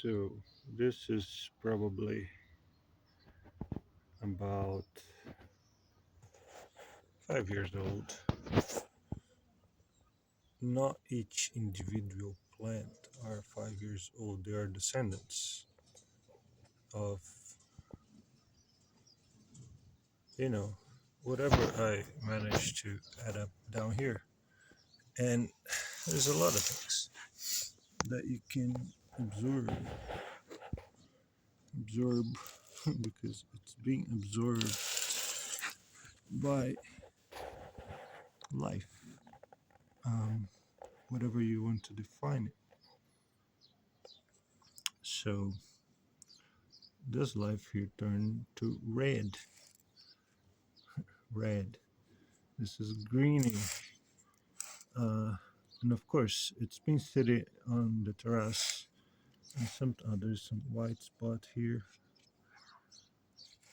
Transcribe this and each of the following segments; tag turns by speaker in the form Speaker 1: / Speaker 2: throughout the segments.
Speaker 1: So this is probably about 5 years old. Not each individual plant are 5 years old. They are descendants of, you know, whatever I managed to add up down here. And there's a lot of things that you can absorb because it's being absorbed by life, um, whatever you want to define it. So this life here turned to red. Red. This is greeny. And of course, it's been sitting on the terrace. And there's some white spot here.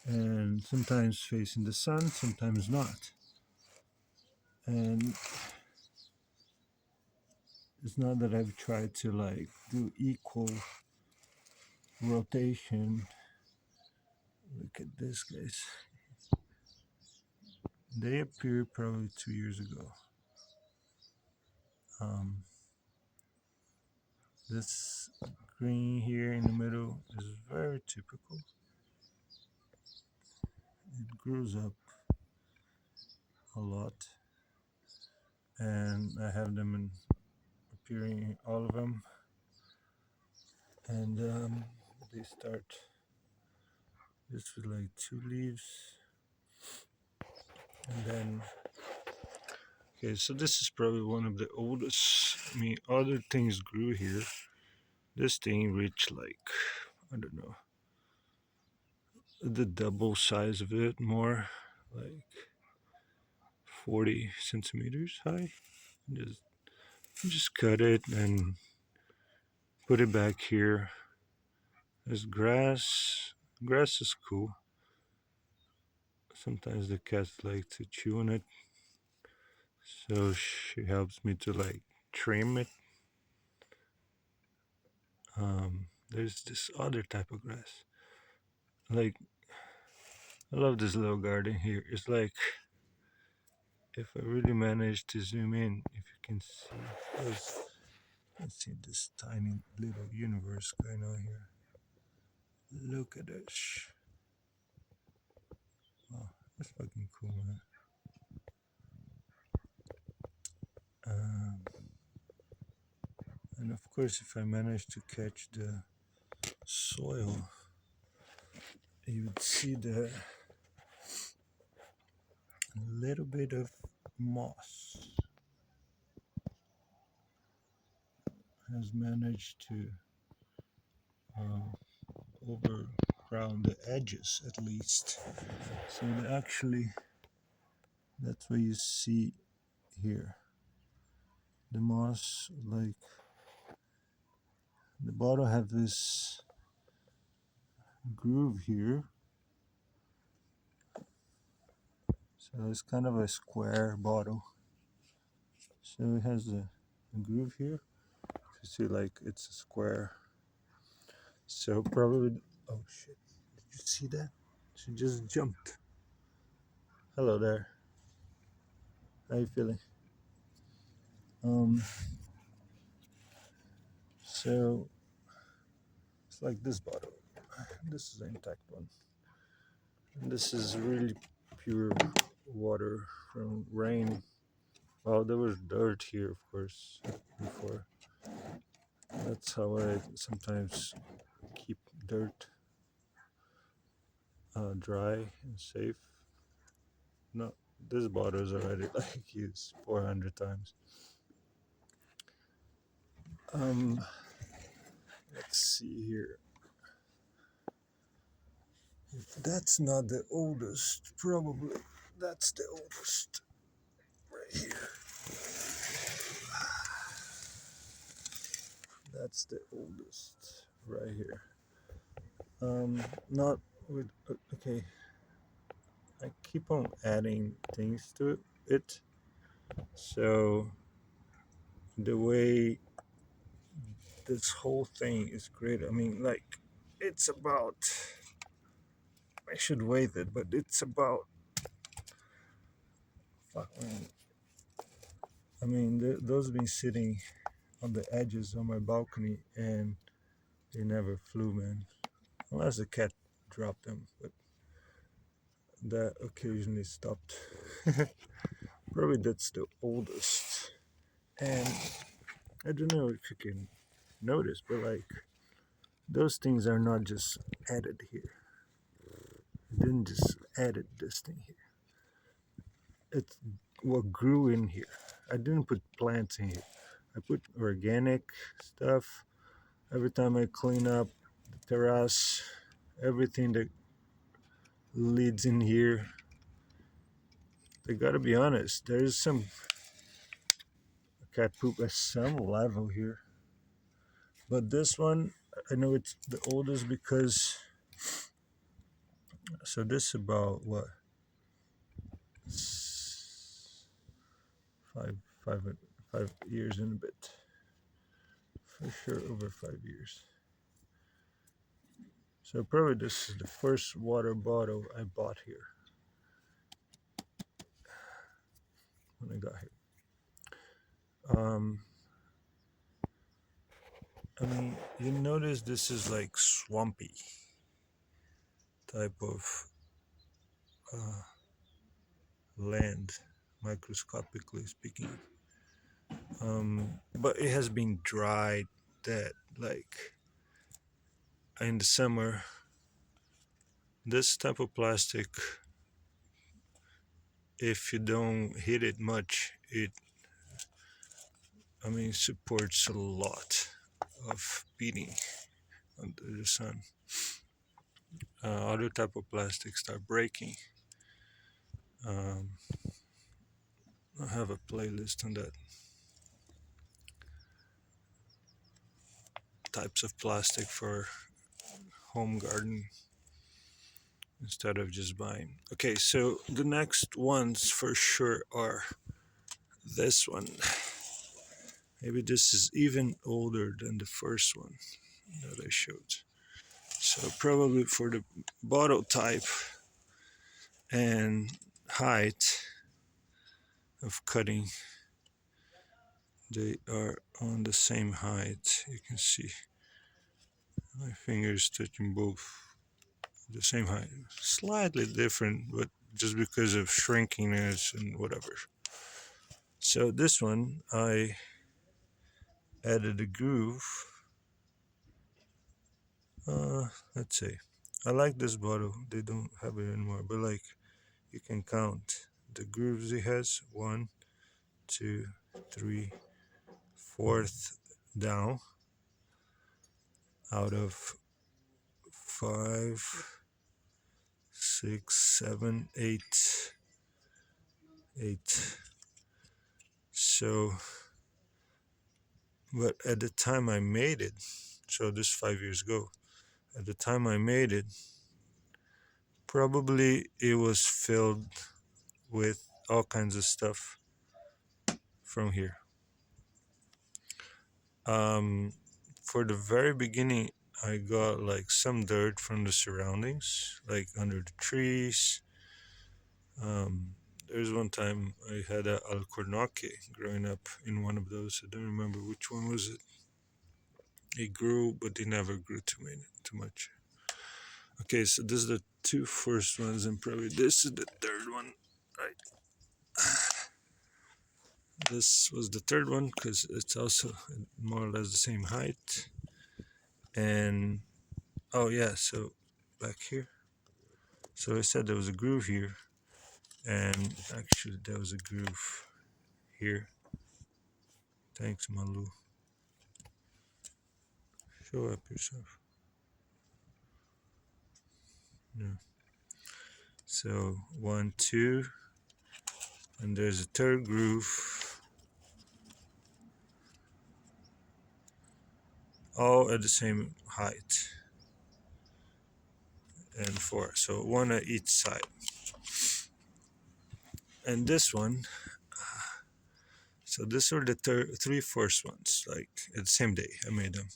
Speaker 1: And sometimes facing the sun, sometimes not. And it's not that I've tried to like do equal rotation. Look at this, guys. They appeared probably 2 years ago. Um, this green here in the middle is very typical. It grows up a lot, and I have them appearing in all of them, and they start just with like two leaves, and then okay, so this is probably one of the oldest. I mean, other things grew here. This thing reached like, I don't know, the double size of it, more like 40 centimeters high. Just, just cut it and put it back here. There's grass. Grass is cool. Sometimes the cats like to chew on it, so she helps me to like trim it. There's this other type of grass. Like, I love this little garden here. It's like, if I really manage to zoom in, if you can see, let's see this tiny little universe going on here. Look at this. Oh, that's fucking cool, man. Um, and of course, if I manage to catch the soil, you would see the little bit of moss has managed to overground the edges at least. So that's what you see here. The moss, like the bottle, have this groove here. So it's kind of a square bottle. So it has a groove here. You see, like it's a square. So probably, oh shit, did you see that? She just jumped. Hello there. How you feeling? Um, so it's like this bottle. This is an intact one. And this is really pure water from rain. Well, there was dirt here, of course, before. That's how I sometimes keep dirt dry and safe. No, this bottle is already like used 400 times. Um, let's see here. If that's not the oldest, probably that's the oldest right here. That's the oldest right here. Not with okay. I keep on adding things to it, so the way this whole thing is great. I mean, like, it's about, I should weigh it, but it's about, fuck, man. I mean, those been sitting on the edges on my balcony and they never flew, man. Unless the cat dropped them, but that occasionally stopped. Probably that's the oldest. And I don't know if you can notice, but like, those things are not just added here. I didn't just added this thing here. It's what grew in here. I didn't put plants in here. I put organic stuff. Every time I clean up the terrace, everything that leads in here, they gotta be honest. There's some cat poop at some level here. But this one, I know it's the oldest because, so this is about what? Five, five, 5 years and a bit. For sure, over 5 years. So probably this is the first water bottle I bought here when I got here. I mean, you notice this is like swampy type of land, microscopically speaking. But it has been dried that, like, in the summer, this type of plastic, if you don't hit it much, it, I mean, supports a lot of beating under the sun. Other type of plastics start breaking. Um, I have a playlist on that. Types of plastic for home garden instead of just buying. Okay, so the next ones for sure are this one. Maybe this is even older than the first one that I showed. So probably for the bottle type and height of cutting, they are on the same height. You can see my fingers touching both the same height. Slightly different, but just because of shrinkiness and whatever. So this one, I added a groove. Let's say, I like this bottle. They don't have it anymore, but like, you can count the grooves it has. 1, 2, 3, fourth down out of 5, 6, 7, 8, 8. So, but at the time I made it, so this 5 years ago, at the time I made it, probably it was filled with all kinds of stuff from here. For the very beginning, I got like some dirt from the surroundings, like under the trees. There's one time I had a alcornoque growing up in one of those. I don't remember which one was it. It grew, but it never grew too much. Okay, so this is the two first ones, and probably this is the third one. Right. This was the third one because it's also more or less the same height. And oh yeah, so back here. So I said there was a groove here, and actually there was a groove here. Thanks, Malu. Show up yourself. Yeah. So 1, 2, and there's a third groove, all at the same height, and 4. So 1 at each side. And this one, So these are the three first ones. Like at the same day, I made them.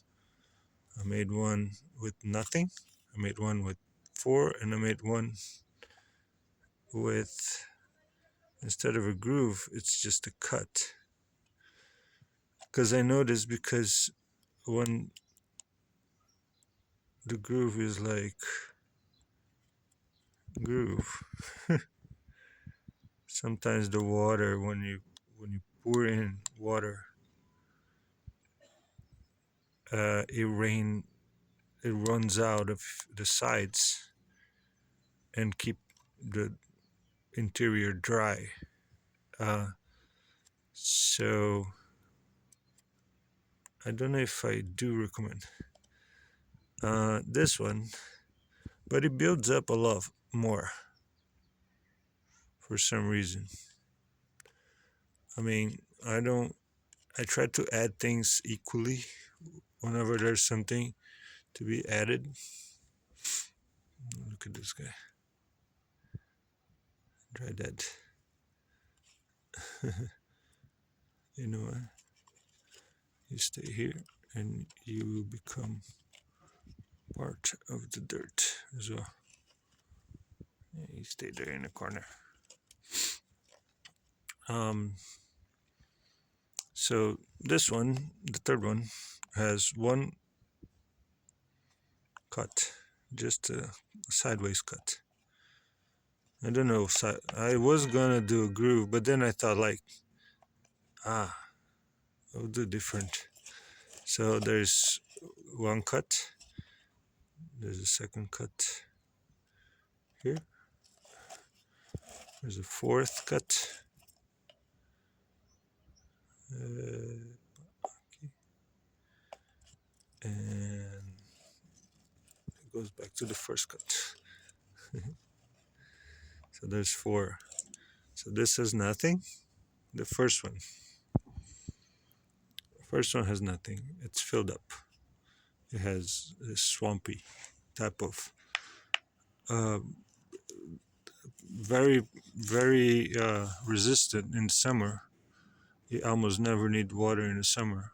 Speaker 1: I made one with nothing. I made one with four, and I made one with, instead of a groove, it's just a cut. Because I noticed, because when the groove is like groove, sometimes the water, when you pour in water, it runs out of the sides and keep the interior dry. Uh, so I don't know if I do recommend this one, but it builds up a lot more for some reason. I mean, I try to add things equally whenever there's something to be added. Look at this guy. Try that. You know what? You stay here and you will become part of the dirt as well. Yeah, you stay there in the corner. So this one, the third one, has one cut, just a sideways cut. I don't know. I was gonna do a groove, but then I thought like, I'll do different. So there's one cut. There's a second cut here. There's a fourth cut. And it goes back to the first cut. So there's four. So this has nothing. The first one. The first one has nothing. It's filled up. It has a swampy type of uh, very, very resistant in summer. You almost never need water in the summer.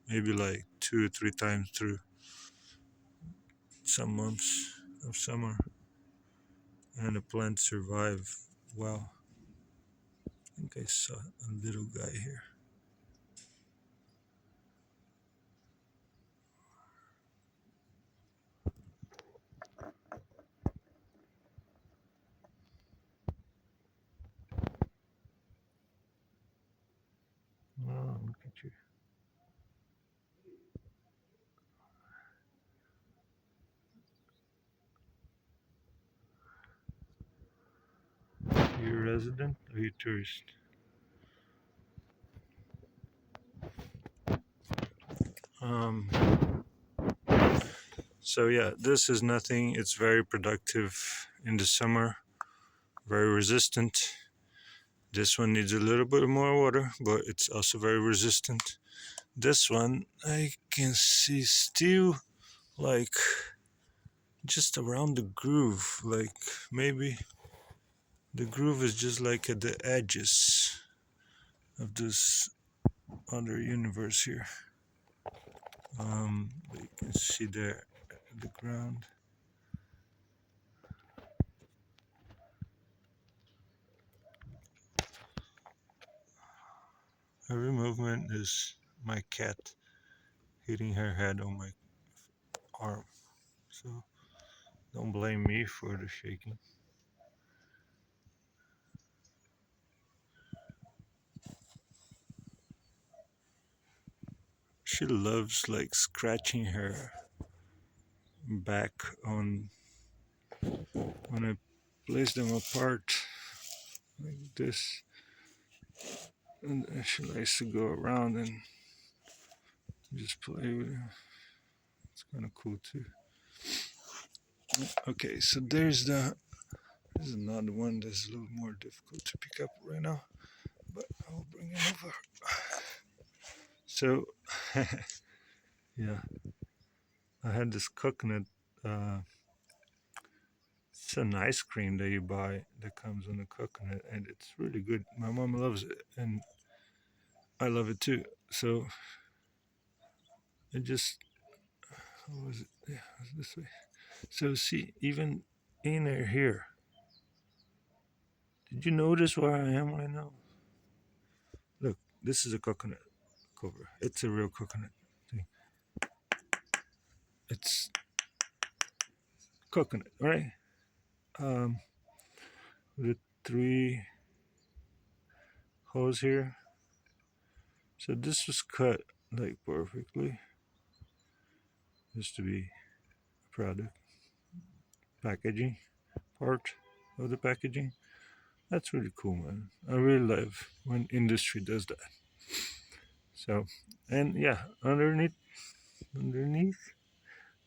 Speaker 1: Maybe like 2 or 3 times through some months of summer. And the plants survive well. I think I saw a little guy here. Oh, look at you. Are you a resident or are you a tourist? Um, so yeah, this is nothing. It's very productive in the summer, very resistant. This one needs a little bit more water, but it's also very resistant. This one I can see still like just around the groove, like maybe the groove is just like at the edges of this other universe here. You can see there at the ground. Every movement is my cat hitting her head on my arm. So don't blame me for the shaking. She loves like scratching her back on when I place them apart like this. And she likes to go around and just play with it. It's kind of cool too. Okay, so there's another one that's a little more difficult to pick up right now, but I'll bring it over. So, yeah, I had this coconut. Uh, it's an ice cream that you buy that comes on a coconut, and it's really good. My mom loves it, and I love it too. So it just, how was it? Yeah, it was this way. So see, even in here, did you notice where I am right now? Look, this is a coconut cover. It's a real coconut thing. It's coconut, right? Um, with three holes here. So this was cut like perfectly, just to be a product packaging part of the packaging. That's really cool, man. I really love when industry does that. So, and yeah, underneath,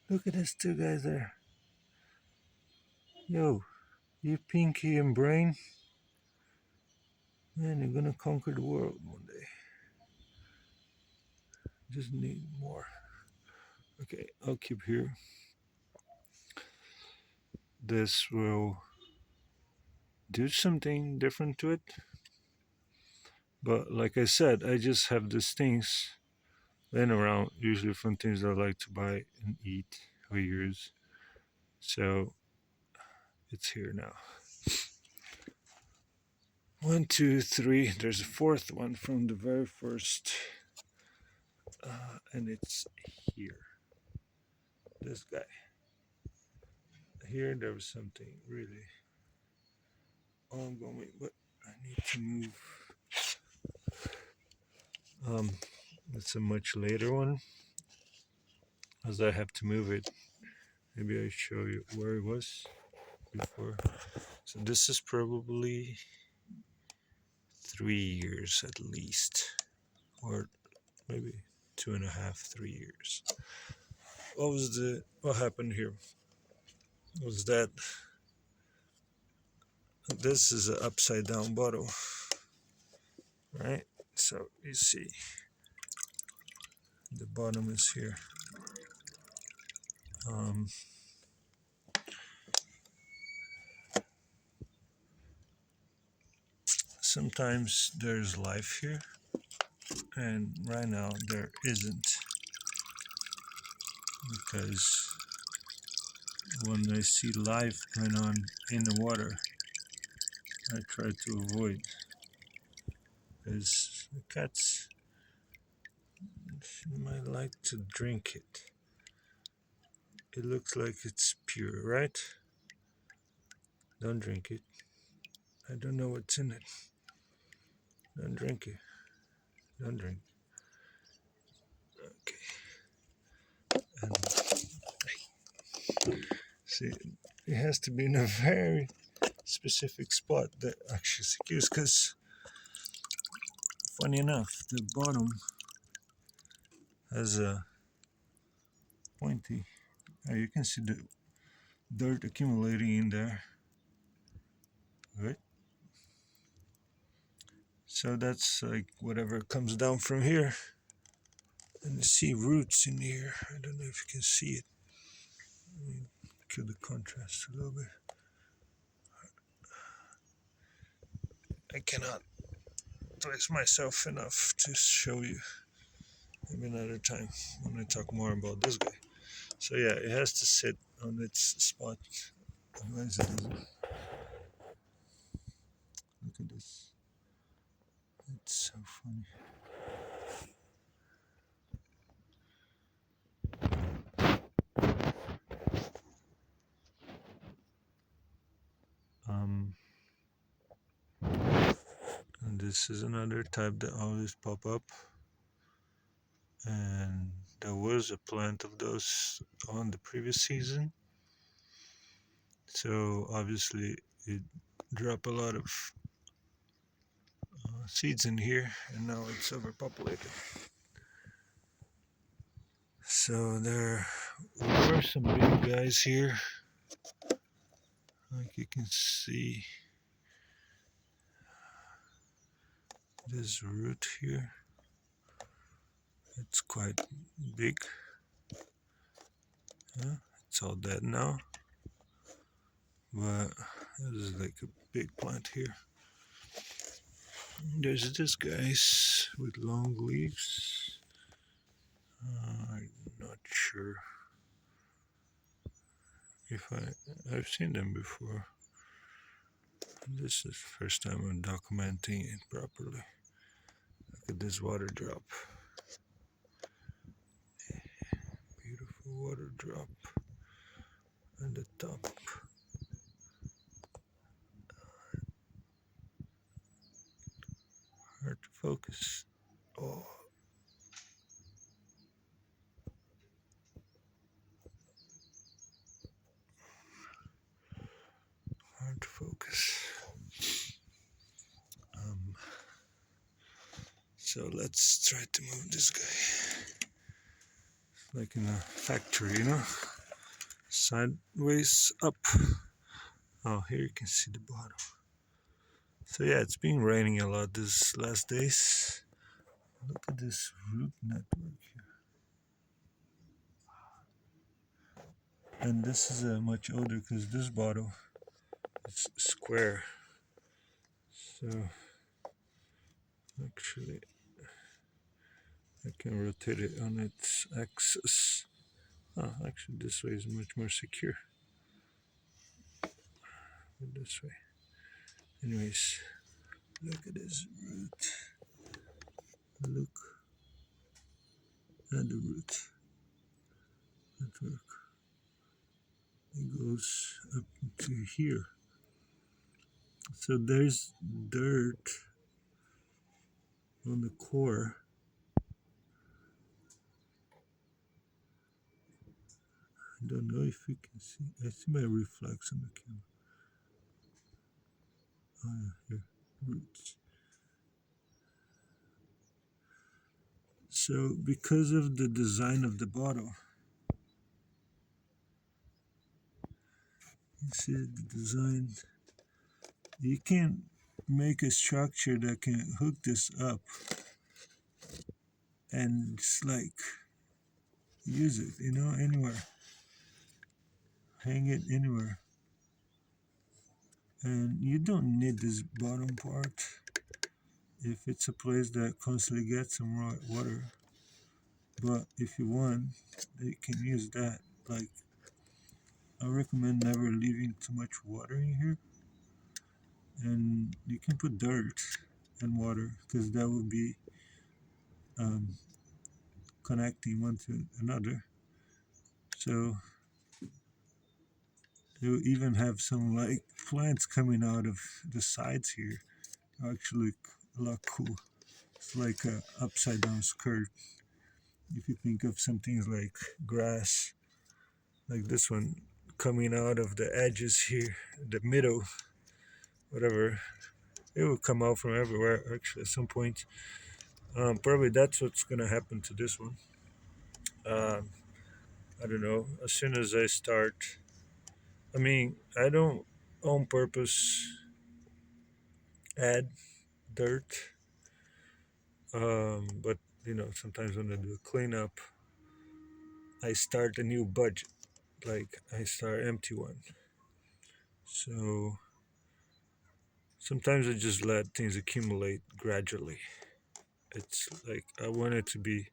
Speaker 1: look at these two guys there. Yo, you Pinky and Brain, man, you're gonna conquer the world one day. Just need more. Okay, I'll keep here. This will do something different to it. But like I said, I just have these things laying around, usually from things I like to buy and eat or use. So it's here now. 1, 2, 3. There's a fourth one from the very first, and it's here. This guy. Here there was something really ongoing, but I need to move. It's a much later one, as I have to move it. Maybe I show you where it was before. So this is probably 3 years at least, or maybe 2.5, 3 years. What happened here was that this is an upside down bottle, right? So you see the bottom is here. Um, Sometimes there's life here, and right now there isn't, because when I see life going on in the water, I try to avoid, because the cats might like to drink it. It looks like it's pure, right? Don't drink it. I don't know what's in it. Don't drink it. Don't drink. Okay. And see, it has to be in a very specific spot that actually secures, because funny enough, the bottom has a pointy. You can see the dirt accumulating in there, right? So that's like whatever comes down from here, and you see roots in here. I don't know if you can see it. Let me kill the contrast a little bit. I cannot place myself enough to show you. Maybe another time when I talk more about this guy. So yeah, it has to sit on its spot. Otherwise it doesn't. Look at this. It's so funny. Um, and this is another type that always pop up. And there was a plant of those on the previous season. So obviously it dropped a lot of seeds in here, and now it's overpopulated. So there were some big guys here, like you can see this root here. It's quite big. It's all dead now, but this is like a big plant here. There's this guys with long leaves. I'm not sure if I've seen them before. This is the first time I'm documenting it properly. Look at this water drop. Beautiful water drop on the top. Hard to focus. Oh, hard to focus. Um, so let's try to move this guy. Like in a factory, sideways up. Oh, here you can see the bottom. So yeah, it's been raining a lot these last days. Look at this root network here. And this is much older because this bottle is square. So actually, I can rotate it on its axis. Oh, actually, this way is much more secure. This way. Anyways, look at this root. Look at the root network. It goes up to here. So there's dirt on the core. I don't know if you can see. I see my reflex on the camera. Oh yeah, here, roots. So because of the design of the bottle, you see the design, you can make a structure that can hook this up and just like use it, anywhere, hang it anywhere. And you don't need this bottom part if it's a place that constantly gets some water. But if you want, you can use that. Like, I recommend never leaving too much water in here. And you can put dirt and water because that would be um, connecting one to another. So you even have some like plants coming out of the sides here. Actually, look a lot cool. It's like a upside down skirt. If you think of some things like grass, like this one coming out of the edges here, the middle, whatever, it will come out from everywhere. Actually, at some point, probably that's what's gonna happen to this one. Um, I don't know. As soon as I start, I mean, I don't on purpose add dirt, but sometimes when I do a cleanup, I start a new budget. Like I start empty one. So sometimes I just let things accumulate gradually. It's like I want it to be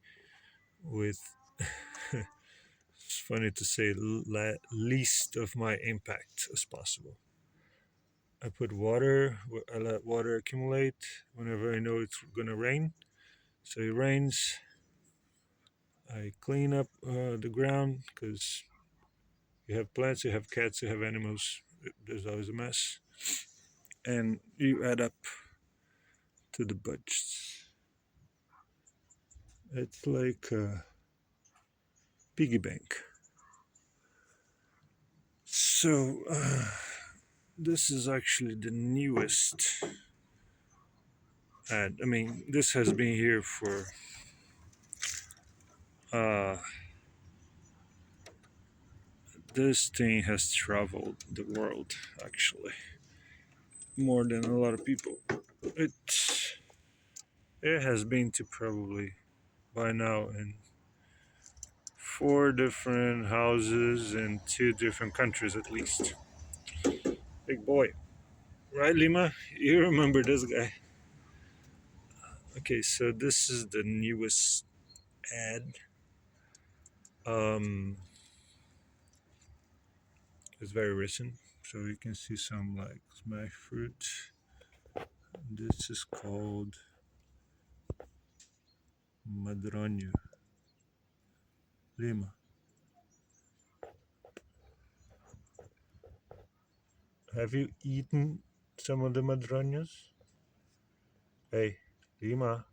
Speaker 1: with. It's funny to say least of my impact as possible. I put water. I let water accumulate whenever I know it's gonna rain. So it rains. I clean up the ground because you have plants, you have cats, you have animals. There's always a mess, and you add up to the budgets. It's like a piggy bank. So this is actually the newest ad. I mean, this has been here for uh, this thing has traveled the world actually more than a lot of people. It it has been to probably by now in four different houses in two different countries at least. Big boy, right, Lima? You remember this guy? Okay, so this is the newest ad. Um, it's very recent, so you can see some like smash fruit. This is called Madroño Lima. Have you eaten some of the madroños? Hey, Lima,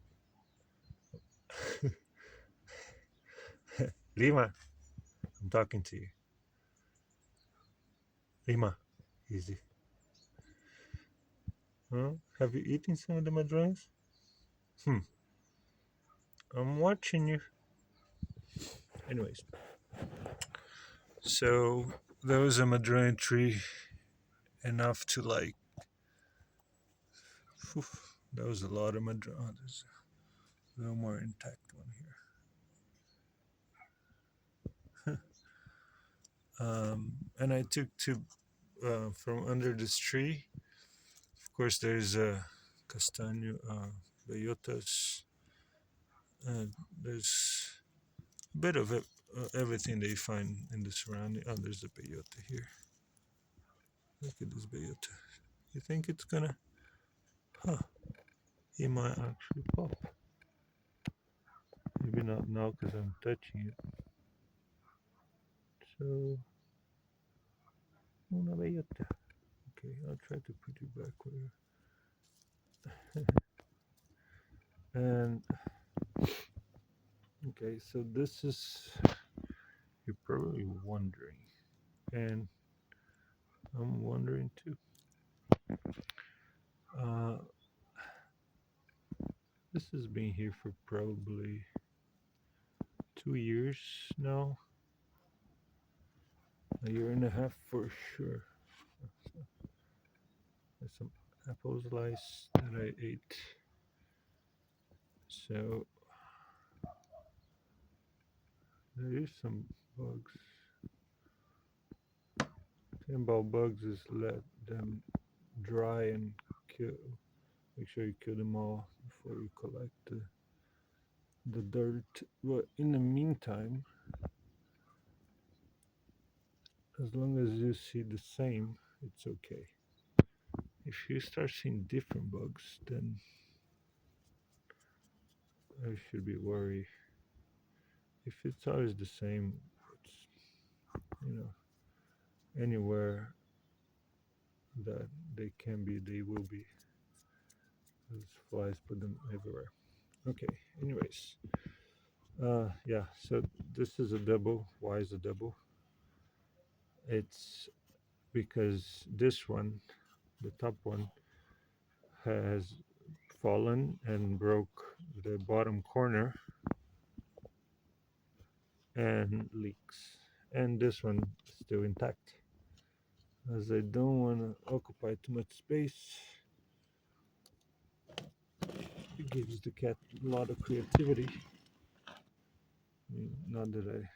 Speaker 1: Lima, I'm talking to you. Lima, easy. Huh? Have you eaten some of the madroños? Hmm, I'm watching you. Anyways, so there was a madroño tree enough to like. Whew, that was a lot of madroño. Oh, there's a little more intact one here. And I took two from under this tree. Of course, there's castaño, bellotas, and there's a bit of everything that you find in the surrounding. Oh, there's a bellota here. Look at this bellota. You think it's gonna? Huh? It might actually pop. Maybe not now because I'm touching it. So, una bellota. Okay, I'll try to put it back where. And okay, so this is, you're probably wondering, and I'm wondering too. Uh, this has been here for probably 2 years now, a year and a half for sure. There's some apple slice that I ate. So there is some bugs. The thing about bugs is let them dry and kill. Make sure you kill them all before you collect the dirt. But in the meantime, as long as you see the same, it's okay. If you start seeing different bugs, then I should be worried. If it's always the same, it's, you know, anywhere that they can be, they will be. Those flies put them everywhere. Okay, anyways. Yeah, so this is a double. Why is a double? It's because this one, the top one, has fallen and broke the bottom corner and leaks. And this one is still intact. As I don't want to occupy too much space, it gives the cat a lot of creativity. Not that I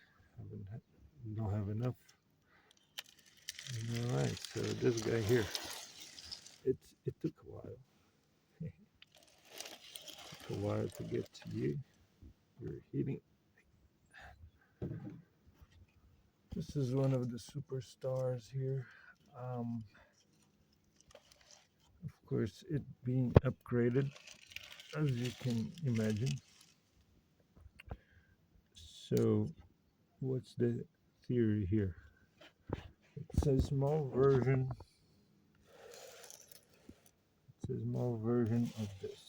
Speaker 1: don't have enough. All right, so this guy here, it took a while. It took a while to get to you. You're hitting. This is one of the superstars here. Um, of course, it being upgraded, as you can imagine. So, what's the theory here? It's a small version. It's a small version of this.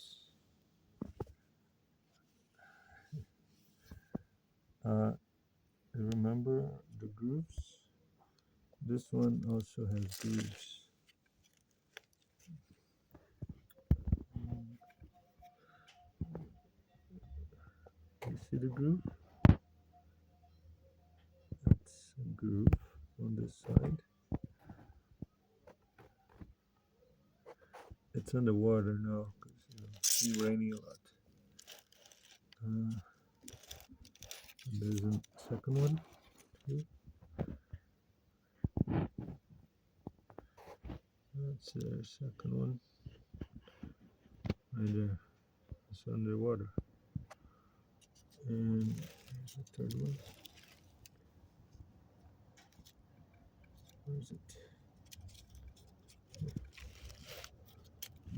Speaker 1: Remember the grooves? This one also has grooves. You see the groove? That's a groove on this side. It's underwater now because it's raining a lot. There's a second one here. That's the second one right there. it's underwater. And there's the third one. Where is it?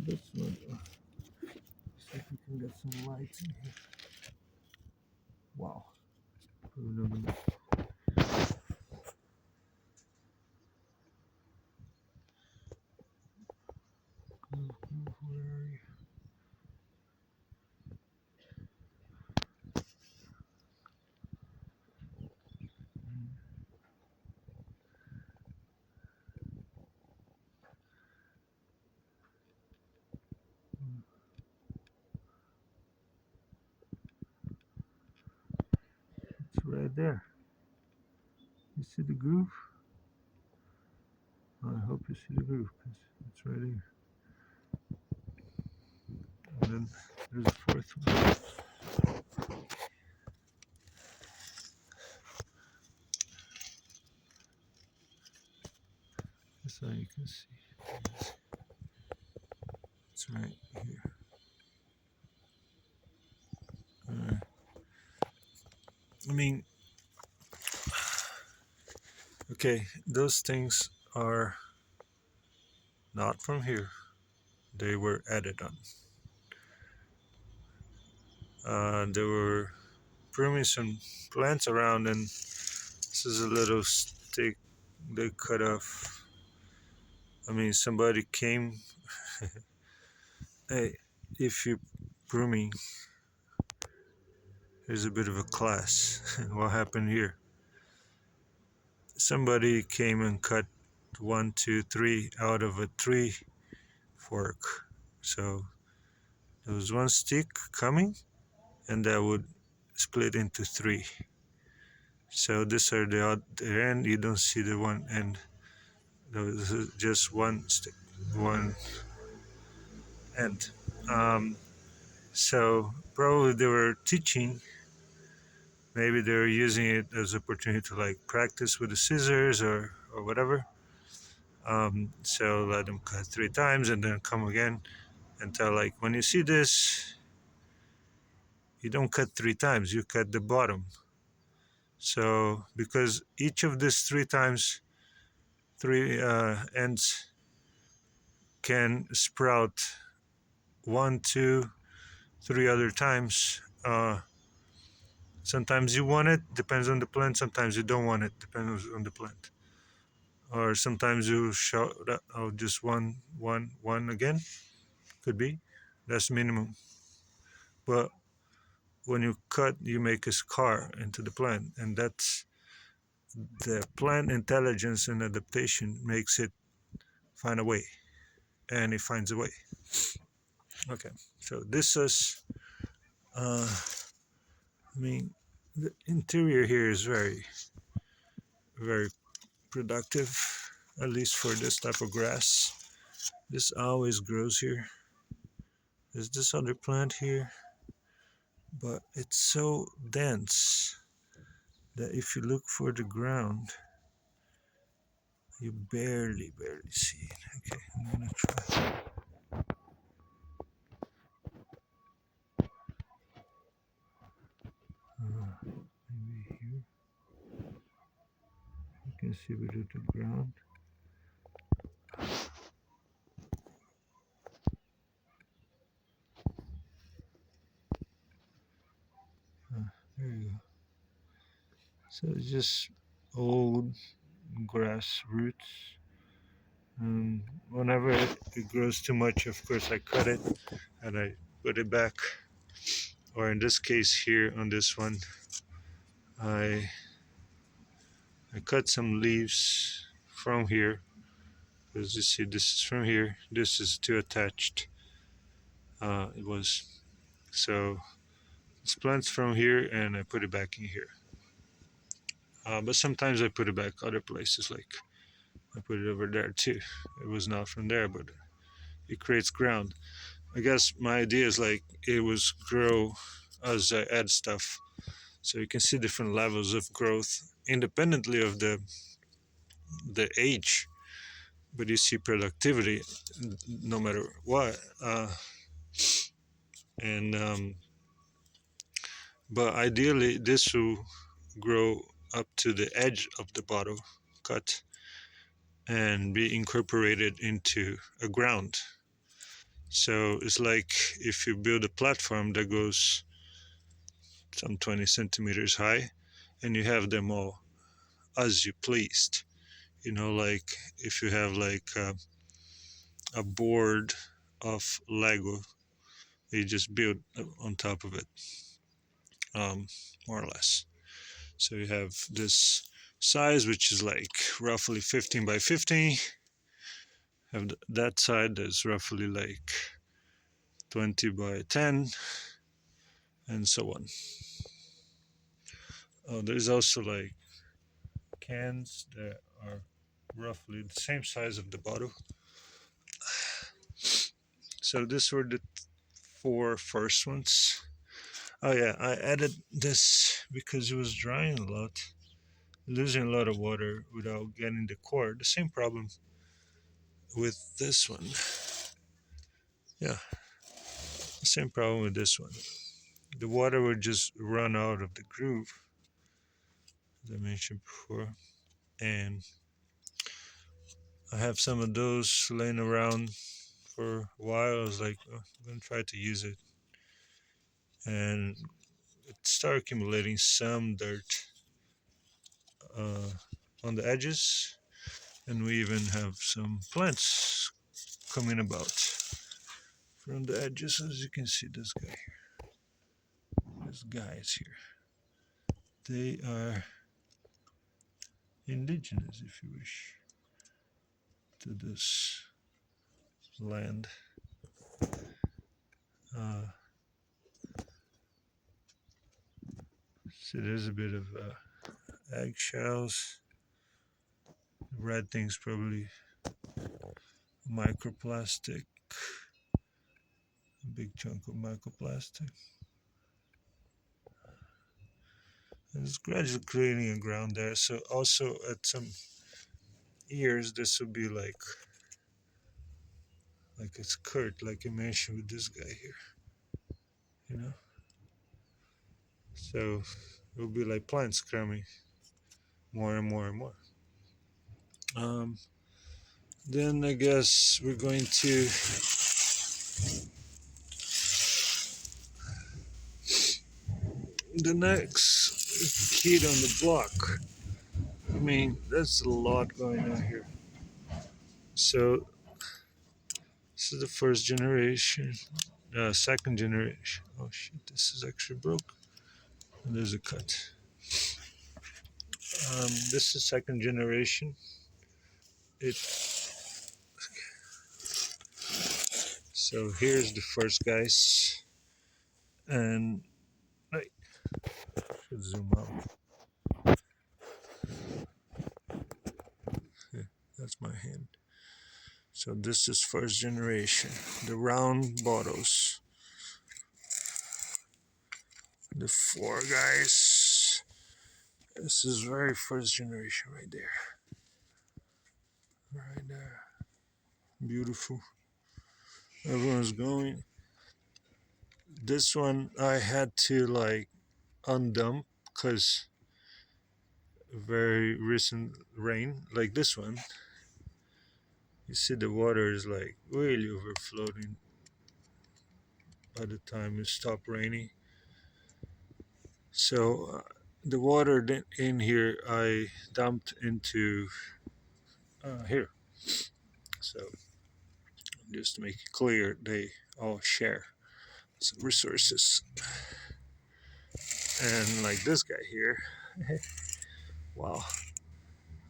Speaker 1: This one. See if we can get some light in here. Wow. Groove, where are you? It's right there. You see the groove? I hope you see the groove because it's right here. And then there's a fourth one. So you can see. It's right here. I mean, okay, those things are not from here. They were added on. There were pruning some plants around, and this is a little stick they cut off. I mean, somebody came. Hey, if you're pruning, here's a bit of a class. What happened here? Somebody came and cut one, two, three out of a tree fork. So there was one stick coming, and that would split into three. So this are the other end. You don't see the one end. This is just one stick, one end. So probably they were teaching. Maybe they were using it as an opportunity to like practice with the scissors or whatever. So let them cut three times and then come again and tell like when you see this, you don't cut three times. You cut the bottom. So because each of these three times, three ends can sprout one, two, three other times. Sometimes you want it, depends on the plant. Sometimes you don't want it, depends on the plant. Or sometimes you show just one again. Could be. That's minimum. But when you cut, you make a scar into the plant, and that's the plant intelligence and adaptation makes it find a way, and it finds a way. Okay, so this is, I mean, the interior here is very productive, at least for this type of grass. This always grows here. There's this other plant here, but it's so dense that if you look for the ground, you barely see it. Okay, I'm gonna try. Maybe here. You can see below the ground. There you go. So it's just old grass roots. Whenever it grows too much, of course, I cut it and I put it back. Or in this case here on this one, I cut some leaves from here because you see this is from here. This is too attached. It was so it's plants from here and I put it back in here. But sometimes I put it back other places, like I put it over there too. It was not from there, but it creates ground. I guess my idea is like it was grow as I add stuff, so you can see different levels of growth independently of the age. But you see productivity no matter what. and but ideally this will grow up to the edge of the bottle cut and be incorporated into a ground. So it's like if you build a platform that goes some 20 centimeters high and you have them all as you pleased. Like if you have like a board of Lego, you just build on top of it, um, more or less. So you have this size, which is like roughly 15 by 15. Have that side that's roughly like 20 by 10, and so on. Oh, there's also like cans that are roughly the same size of the bottle. So these were the four first ones. Oh yeah, I added this because it was drying a lot, losing a lot of water without getting the core. The same problem with this one. Yeah, the same problem with this one. The water would just run out of the groove, as I mentioned before. And I have some of those laying around for a while. I was like, oh, I'm going to try to use it. And it started accumulating some dirt uh, on the edges. And we even have some plants coming about from the edges. As you can see, this guy here. This guy is here. They are indigenous, if you wish, to this land. Uh, see, there's a bit of eggshells. The red thing's probably microplastic, a big chunk of microplastic. And it's gradually creating a ground there. So also at some years, this will be like a skirt, like you mentioned with this guy here, you know. So it will be like plants coming more and more and more. Um, then I guess we're going to the next kid on the block. I mean, that's a lot going on here. So this is the first generation, second generation. Oh shit, this is actually broke. And there's a cut. This is second generation. It So here's the first guys, and I should zoom out. Yeah, that's my hand. So this is first generation, the round bottles. The four guys. This is very first generation right there. Right there. Beautiful. Everyone's going. This one I had to like undump because very recent rain, like this one. You see the water is like really overflowing by the time it stopped raining. So the water in here I dumped into here. So just to make it clear, they all share some resources. And like this guy here, wow,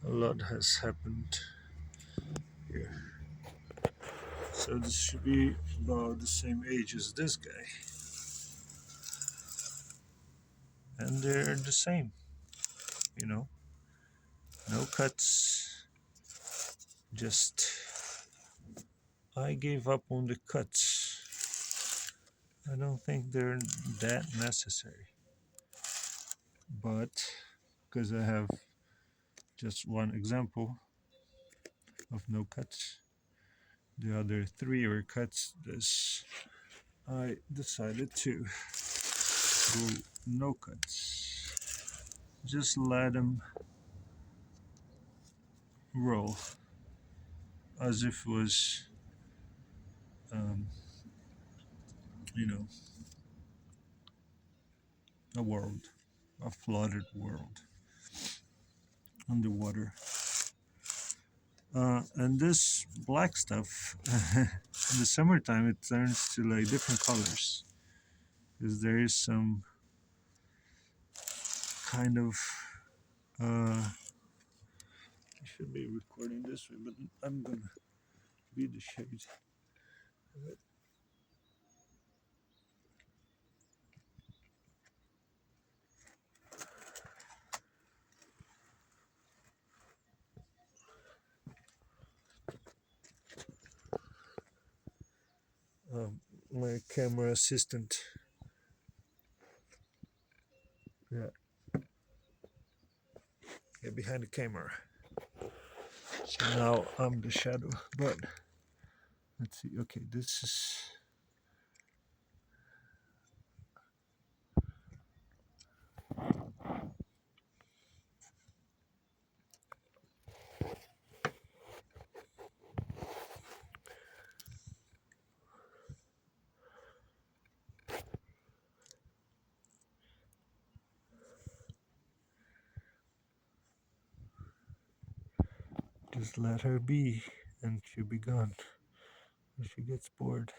Speaker 1: a lot has happened here. So this should be about the same age as this guy. And they're the same, you know, no cuts. Just I gave up on the cuts. I don't think they're that necessary. But because I have just one example of no cuts, the other three were cuts. This I decided to go no cuts. Just let them roll as if it was, um, you know, a world, a flooded world underwater. And this black stuff, in the summertime, it turns to like different colors because there is some kind of. I should be recording this way, but I'm gonna be the shade. Um, my camera assistant. Yeah, get behind the camera. So now I'm the shadow, but let's see. Okay, this is. Just let her be, and she'll be gone when she gets bored.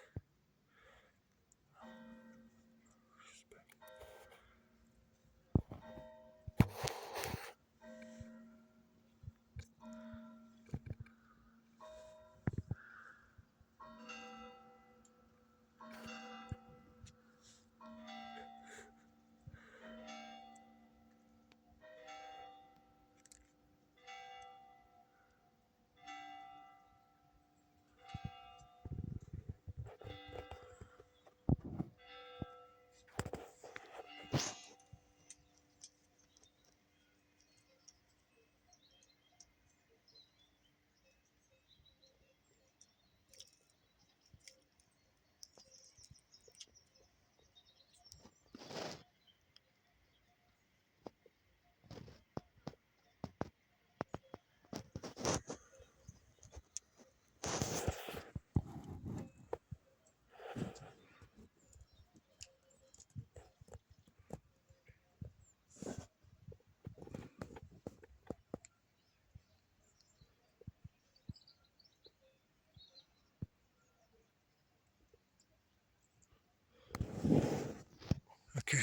Speaker 1: Okay.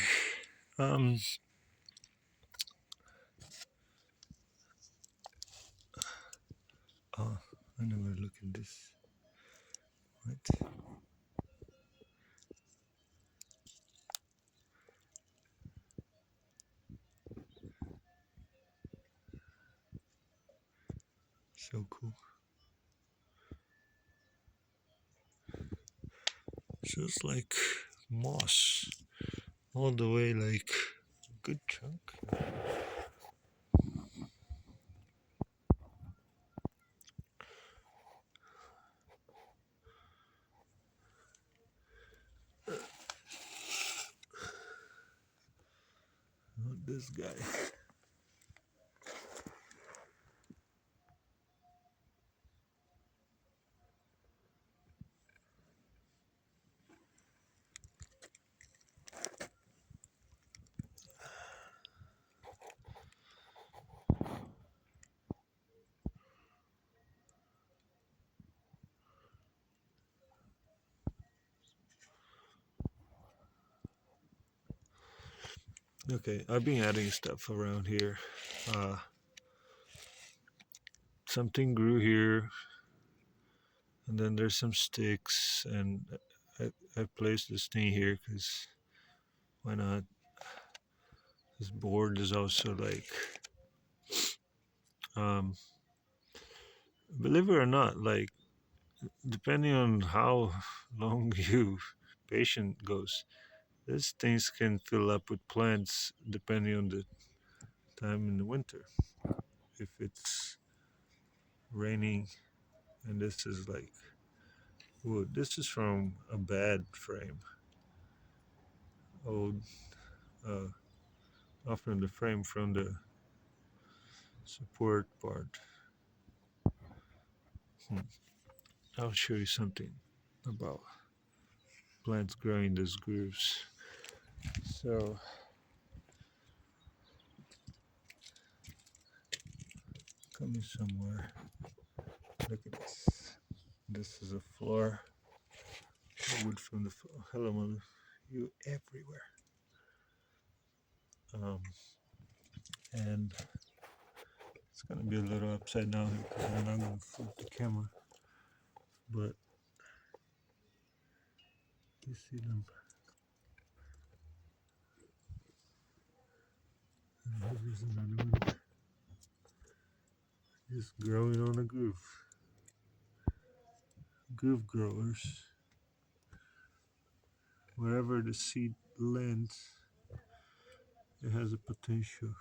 Speaker 1: Um. Oh, I never look at this. Right. So cool. So it's like moss all the way, like a good chunk. Not this guy. Okay, I've been adding stuff around here. Uh, Something grew here, and then there's some sticks, and I placed this thing here because why not? This board is also like, um, believe it or not, like depending on how long you patient goes, these things can fill up with plants depending on the time in the winter. If it's raining, and this is like wood, this is from a bad frame. old, uh, off from the frame from the support part. I'll show you something about plants growing these grooves. So coming somewhere. Look at this. This is a floor. Wood from the floor. Hello, mother. You everywhere. Um, and it's gonna be a little upside down here because I'm not gonna flip the camera. But you see them. And here's another one. Just growing on a groove. Groove growers. Wherever the seed lands, it has a potential.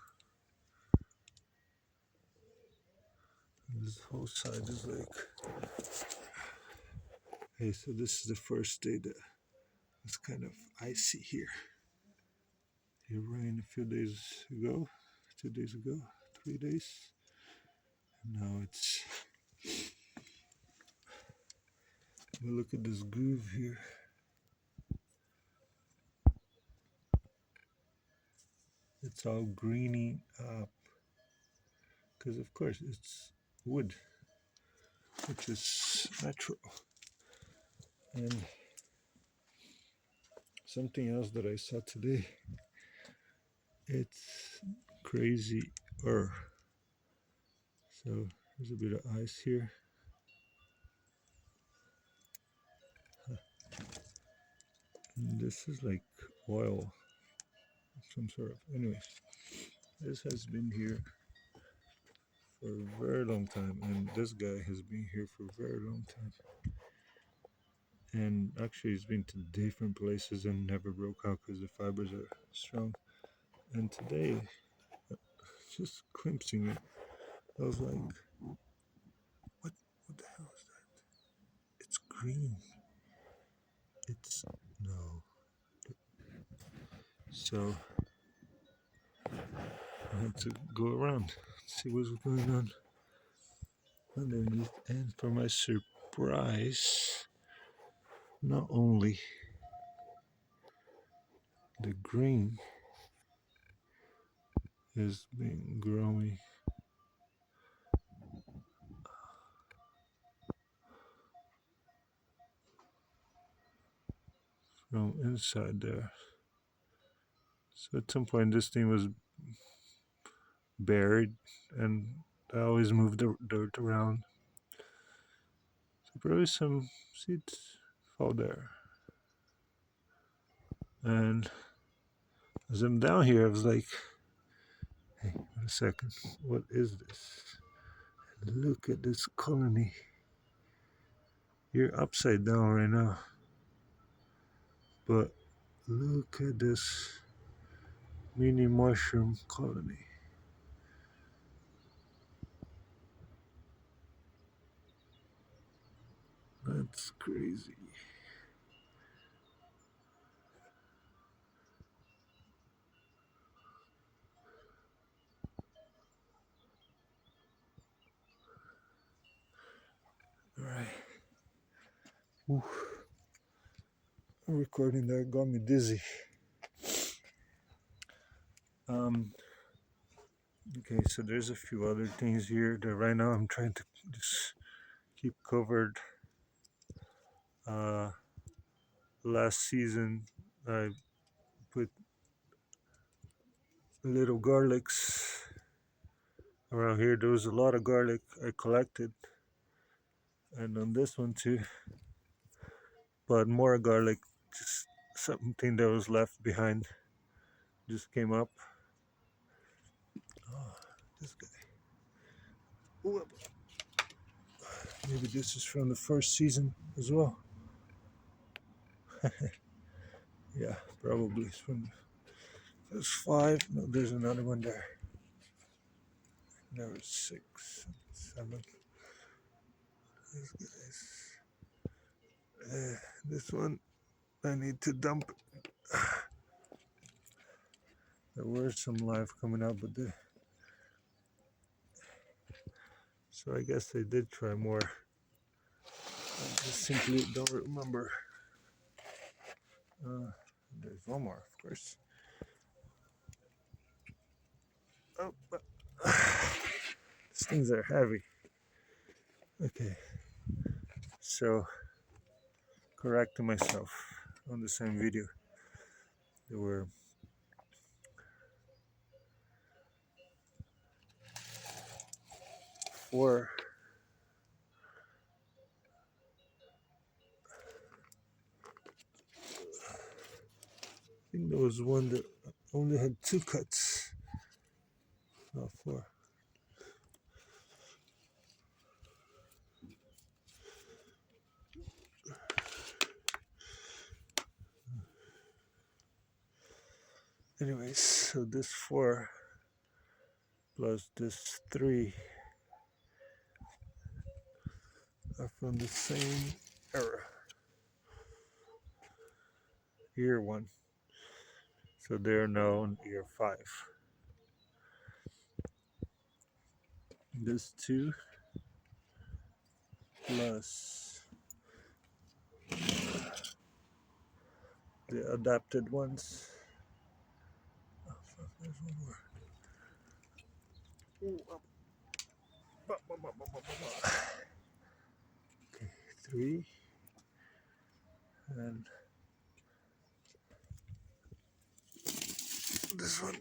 Speaker 1: And this whole side is like, hey, so this is the first day that it's kind of icy here. It rained a few days ago, 2 days ago, 3 days. And now it's, look at this groove here. It's all greening up because, of course, it's wood, which is natural. And something else that I saw today, it's crazy. So there's a bit of ice here. And this is like oil, some sort of. Anyways, this has been here for a very long time, and this guy has been here for a very long time. And actually, he's been to different places and never broke out because the fibers are strong. And today, just glimpsing it, I was like, what the hell is that? It's green. It's no. So I had to go around, see what's going on underneath. And for my surprise, not only the green has been growing from inside there. So at some point, this thing was buried, and I always move the dirt around. So probably some seeds fall there. And as I'm down here, I was like, hey, wait a second, what is this? Look at this colony. You're upside down right now. But look at this mini mushroom colony. That's crazy. All right. Ooh. Recording that got me dizzy. Okay, so there's a few other things here that right now I'm trying to just keep covered. Last season I put little garlics around here. There was a lot of garlic I collected, and on this one too, but more garlic, just something that was left behind just came up. Oh, this guy. Ooh, maybe this is from the first season as well. Yeah, probably it's from the first 5. No, there's another one there. There was 6, 7. This one I need to dump. There were some live coming out, but so I guess they did try more. I just simply don't remember. There's one more, of course. Oh, but these things are heavy. Okay, so correcting myself on the same video. There were 4. I think there was one that only had 2 cuts, not 4. Anyways, so this 4 plus this 3 are from the same era, year 1. So they're now in year 5. This 2 plus the adapted ones. Oh, fuck, there's one more. Ooh, okay, 3 and this one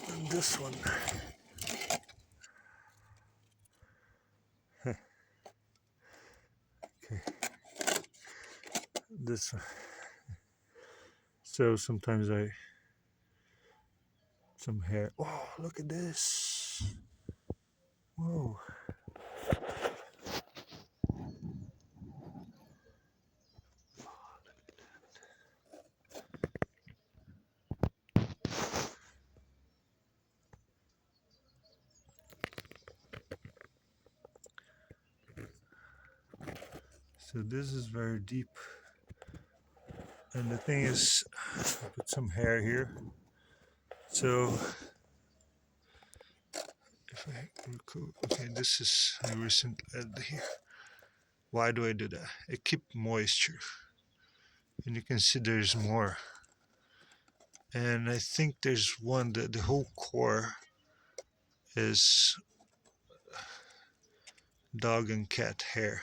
Speaker 1: and this one. Okay, this one. So sometimes some hair. Oh, look at this. Whoa. So this is very deep. And the thing is, I put some hair here. So if I record, okay, this is a recent add here. Why do I do that? It keeps moisture. And you can see there's more. And I think there's one that the whole core is dog and cat hair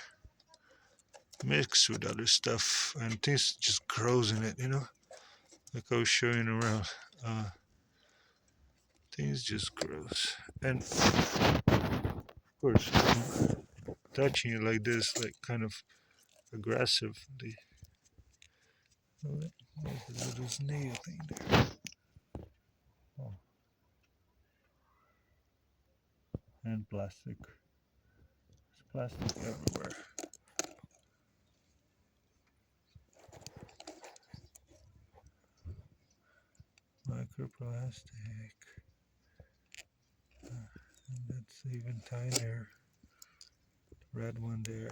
Speaker 1: mixed with other stuff, and things just grows in it, like I was showing around. Things just grows, and of course touching it like this, like kind of aggressively. Oh, there's a little snail thing there. Oh. And plastic. There's plastic everywhere. Microplastic. And that's even tinier. Red one there.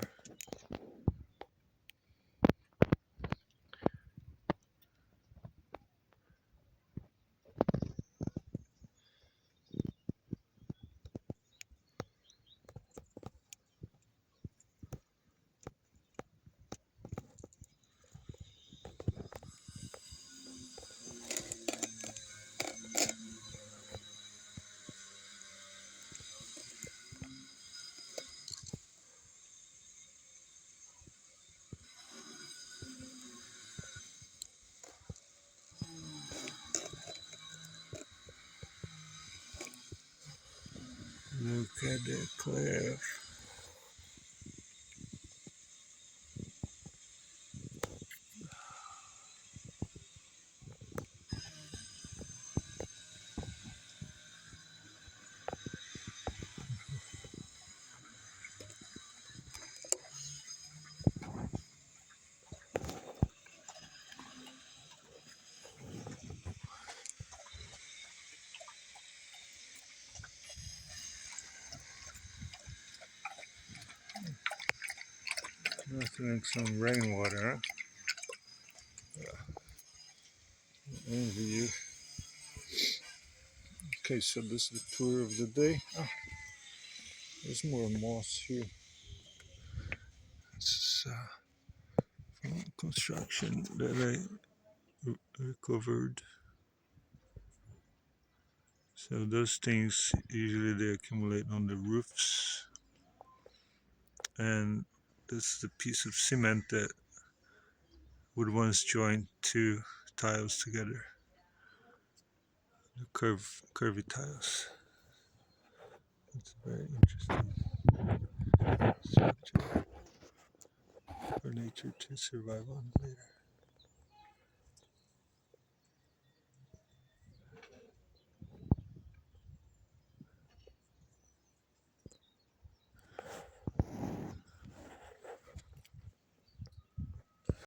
Speaker 1: Look at the cliff. That's like some rainwater, huh? envy you. Okay, so this is the tour of the day. Ah, there's more moss here. This is from construction that I recovered. So those things usually they accumulate on the roofs, and this is a piece of cement that would once join two tiles together, the curvy tiles. It's a very interesting structure for nature to survive on later.